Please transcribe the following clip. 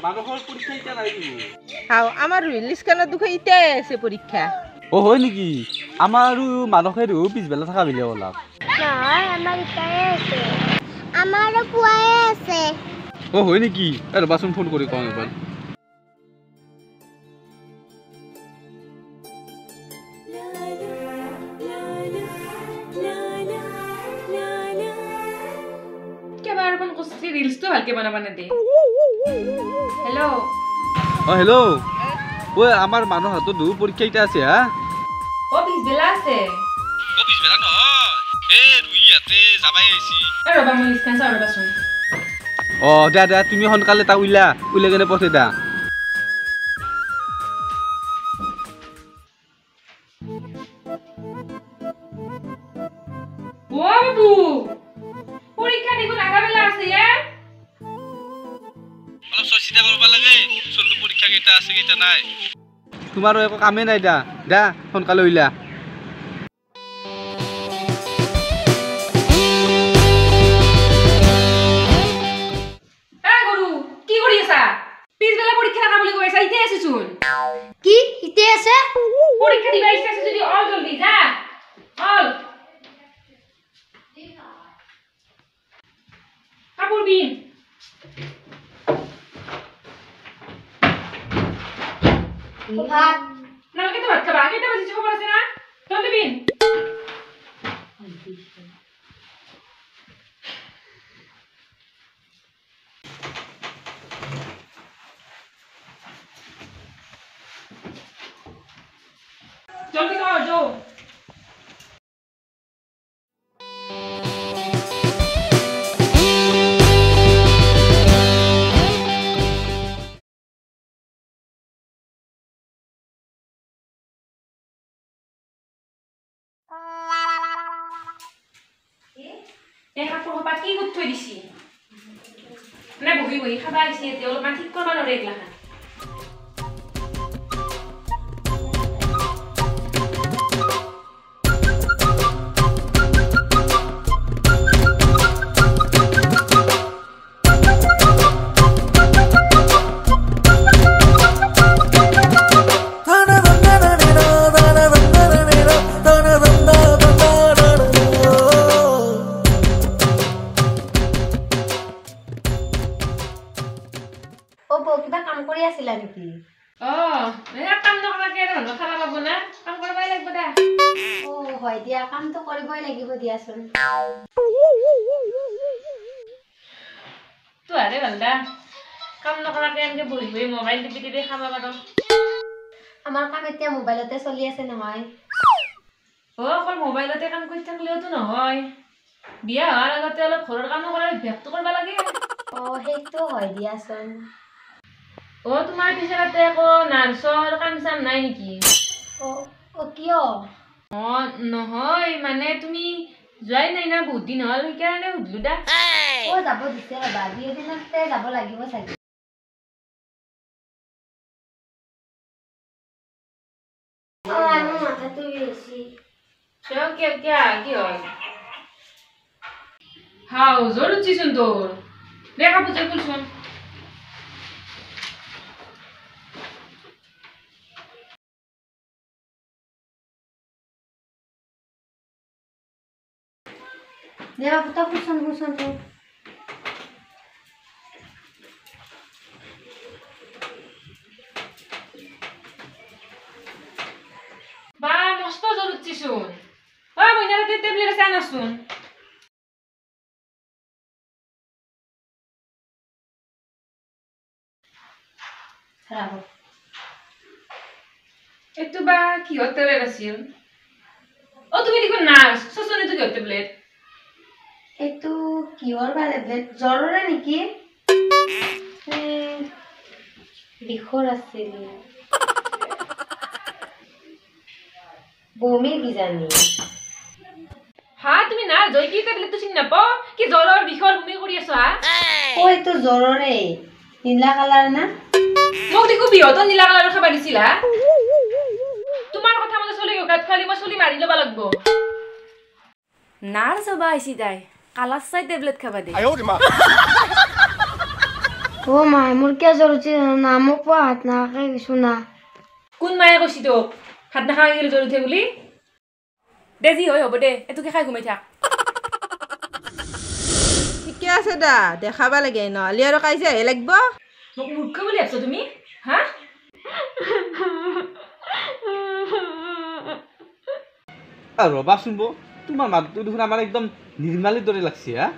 মানসৰ পৰীক্ষা ইটা নাই দিও হাও আমাৰ ৰিলিজ কানৰ দুখ ইটাই আছে পৰীক্ষা ও হয় নেকি আমাৰো মানসেৰ পিছবেলা থাকা বিলে ওলাক নহয় আমাৰ ইটাই আছে আমাৰো পুৱাই আছে ও হয় নেকি ৰবাচোন ফোন কৰি কওঁ এবাৰ কেবাৰ কোন কষ্ট ৰিলছটো ভালকে বনাবা না দে হেল্ল' ও হেল্ল' ও আমাৰ মানুহ হাতত পৰীক্ষা ইটা আছে হা ও পিছবেলা আছে ও পিছবেলা নহয় এ রুই আতে যাবাই আইছি ৰবা মই লিষ্ট কানছা ৰবাচোন ও দে দে তুমি হনকালে তা উইলা কেনে পঠে দা ও বাবু পৰীক্ষা দেখোন আগাবেলা আছে এ অলপ সচিতা করবা লাগে সল্লু পরীক্ষা কেটা আছে কেটা নাই তোমারও একো কামে নাই দা দা হনকালে উইলা পিছবেলা পৰীক্ষা থাকা বুলি কৈছা ইতে আছে চোন কি ইতে আছে পৰীক্ষা দিবা ইচ্ছা আছে যদি অল জলদি যা অল কাপোৰ বিন ভাত নালকে তো ভাত খাবা কেইটা বাজিছে খবৰ আছে না জলদি বিন জলদি কৰ যাও এই কাপোৰ হপা কি গুট থৈ দিছি মানে বহি বহি খাবা আহিছে এতিয়া অলপমান ঠিক কৰবা নৰে এইগিলাখান ও বৌ কিবা কাম কৰি আছিলা নেকি কাম নকৰাকে ৰন্ধা খাবা পাব না কাম কৰবাই লাগিব দা ও হয় দিয়া কামটো কৰিবই লাগিব দিয়াচোন তো আৰে বান্দা কাম নকৰাকে এনেকে বহি বহি মোবাইল টিপি টিপি খাবা পাৰো আমাৰ কাম এতিয়া মোবাইলতে চলি আছে নহয় অকল মোবাইলতে কাম কৰি থাকিলেওতো নহয় বিয়া হোৱাৰ আগতে অলপ ঘৰৰ কাম কৰাৰ অভ্যাসটো কৰিব লাগে সেইটো হয় দিয়াচোন তোমাৰ পিছতে একো নাৰ্ছৰ কাম চাম নাই নেকি কিয় নহয় মানে তুমি যোৱাই নাই না বহুত দিন হ'ল সেইকাৰণে সুধিলো দা যাব দিছে ৰবা দুই এদিনতে যাব লাগিব চাগে মোৰ মাথাটো বেছি কি হ'ল হাও জোর উঠছিস তোর দেখা পুজো করছুন দেবা পুতা কুসন তো বা মস্ত জোর উঠছিসুন বইনাতে টেবলেট আছে আনাসুন একটু বা কি টেবলেট আছিল তুমি দেখুন নার্স সসনে তো টেবলেট এইটো কিহৰ বা টেবলেট জ্বৰৰে নেকি বিষৰ আছিল বমি কিজানি তুমি না জয় কি টেবলেট তো চিনি নাপাও কি জ্বৰৰ বিষৰ বমি কৰি আছো এইটো জ্বৰৰে নীলা কালাৰ না মোক দেখো বিহতৰ নীলা কালাৰৰ খাবা দিছিলা তোমাৰ কথা মতে চলি গাত খালি মই চলি মাৰি লবা লাগব নাৰ্স হবা আইছি তাই কালাৰ চাই টেবলেট খাবা দে ও মা মোৰ কিয় জ্বৰ উঠি না মোক পোৱা হাত নাখাই কিছু না কোন মায়ে কৈছি তোক ভাত নাখাই গেলি জ্বৰ উঠে বুলি দে যি হয় হ'ব দে এটোকে খাই ঘুমাই থাক ঠিকে আছে দা দেখাবা লাগে নহ'লে আৰু কাজিয়াহে লাগব মোক মূৰ্খ বুলি ভাবছ তুমি হা ৰ'বাচোন বৌ তোমাৰ মাতটো দেখোন আমাৰ একদম নিৰ্মালিৰ দৰে লাগছে হা